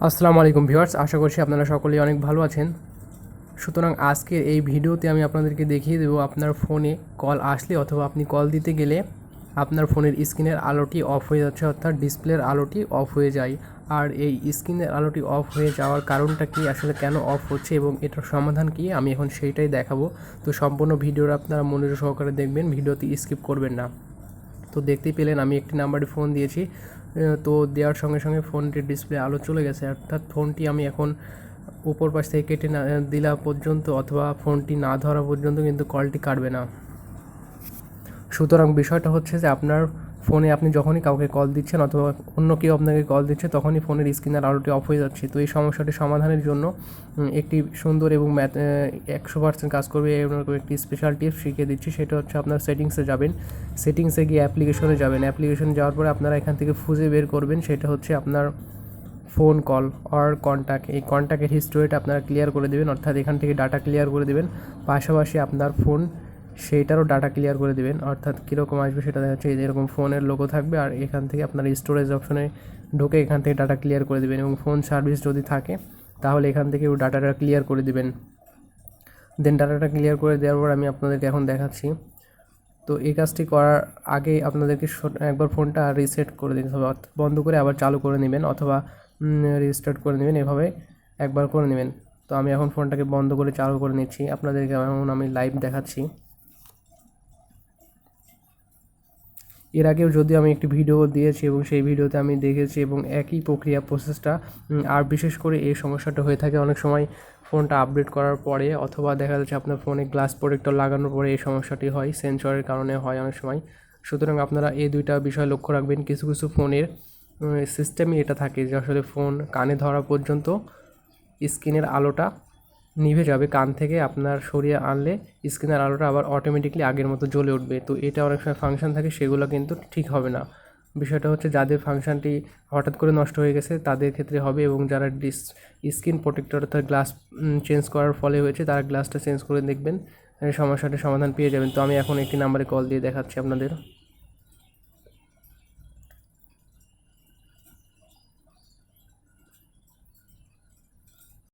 আসসালামু আলাইকুম ভিউয়ার্স, আশা করছি আপনারা সকলেই অনেক ভালো আছেন। সুতরাং আজকের এই ভিডিওতে আমি আপনাদেরকে দেখিয়ে দেবো আপনার ফোনে কল আসলে অথবা আপনি কল দিতে গেলে আপনার ফোনের স্ক্রিনের আলোটি অফ হয়ে যাচ্ছে, অর্থাৎ ডিসপ্লের আলোটি অফ হয়ে যায়। আর এই স্ক্রিনের আলোটি অফ হয়ে যাওয়ার কারণটা কি, আসলে কেন অফ হচ্ছে এবং এটার সমাধান কি, আমি এখন সেইটাই দেখাবো। তো সম্পূর্ণ ভিডিওটা আপনারা মনোযোগ সহকারে দেখবেন, ভিডিওতে স্কিপ করবেন না। তো দেখতেই পেলেন আমি একটি নাম্বারে ফোন দিয়েছি, তো দেওয়ার সঙ্গে সঙ্গে ফোনটির ডিসপ্লে আলো চলে গেছে, অর্থাৎ ফোনটি আমি এখন উপর পাশ থেকে কেটে না দিলা পর্যন্ত অথবা ফোনটি না ধরা পর্যন্ত কিন্তু কলটি কাটবে না। সুতরাং বিষয়টা হচ্ছে যে আপনার ফোনে আপনি যখনই কাউকে কল দিচ্ছেন অথবা অন্য কেউ আপনাকে কল দিচ্ছে তখনই ফোনের স্ক্রিনের আলোটি অফ হয়ে যাচ্ছে। তো এই সমস্যাটি সমাধানের জন্য একটি সুন্দর এবং 100% কাজ করবে এরকম একটি স্পেশাল টিপস শিখিয়ে দিচ্ছি। সেটা হচ্ছে আপনার সেটিংসে যাবেন, সেটিংসে গিয়ে অ্যাপ্লিকেশনে যাবেন, অ্যাপ্লিকেশনে যাওয়ার পরে আপনারা এখান থেকে খুঁজে বের করবেন সেটা হচ্ছে আপনার ফোন কল অর কন্ট্যাক্ট। এই কন্ট্যাক্টের হিস্টোরিটা আপনারা ক্লিয়ার করে দেবেন, অর্থাৎ এখান থেকে ডাটা ক্লিয়ার করে দেবেন। পাশাপাশি আপনার ফোন সেইটারও ডাটা ক্লিয়ার করে দেবেন, অর্থাৎ কীরকম আসবে সেটা দেখা যাচ্ছে এরকম ফোনের লোগো থাকবে। আর এখান থেকে আপনার স্টোরেজ অপশনে ঢুকে এখান থেকে ডাটা ক্লিয়ার করে দেবেন এবং ফোন সার্ভিস যদি থাকে তাহলে এখান থেকে ডাটাটা ক্লিয়ার করে দেবেন। দেন ডাটাটা ক্লিয়ার করে দেওয়ার পর আমি আপনাদেরকে এখন দেখাচ্ছি। তো এই কাজটি করার আগে আপনাদেরকে একবার ফোনটা রিসেট করে দিতে হবে, বন্ধ করে আবার চালু করে নেবেন অথবা রিস্টার্ট করে নেবেন, এভাবে একবার করে নেবেন। তো আমি এখন ফোনটাকে বন্ধ করে চালু করে নিচ্ছি, আপনাদেরকে এখন আমি লাইভ দেখাচ্ছি। এর আগেও যদি আমি একটি ভিডিও দিয়েছি এবং সেই ভিডিওতে আমি দেখেছি এবং একই প্রক্রিয়া প্রসেসটা, আর বিশেষ করে এই সমস্যাটা হয়ে থাকে অনেক সময় ফোনটা আপডেট করার পরে অথবা দেখা যাচ্ছে আপনার ফোনে গ্লাস প্রোটেক্টর লাগানোর পরে এই সমস্যাটি হয়, সেন্সরের কারণে হয় অনেক সময়। সুতরাং আপনারা এই দুইটা বিষয় লক্ষ্য রাখবেন। কিছু কিছু ফোনের সিস্টেমই এটা থাকে যে আসলে ফোন কানে ধরা পর্যন্ত স্ক্রিনের আলোটা নিভে যাবে, কান থেকে আপনার সরিয়ে আনলে স্ক্রিনের আলোটা আবার অটোমেটিকলি আগের মতো জ্বলে উঠবে। তো এটা অনেক সময় ফাংশন থাকে, সেগুলো কিন্তু ঠিক হবে না। বিষয়টা হচ্ছে যাদের ফাংশনটি হঠাৎ করে নষ্ট হয়ে গেছে তাদের ক্ষেত্রে হবে, এবং যারা স্ক্রিন প্রোটেক্টর অর্থাৎ গ্লাস চেঞ্জ করার ফলে হয়েছে তারা গ্লাসটা চেঞ্জ করে দেখবেন, সমস্যাটির সমাধান পেয়ে যাবেন। তো আমি এখন একটি নাম্বারে কল দিয়ে দেখাচ্ছি আপনাদের।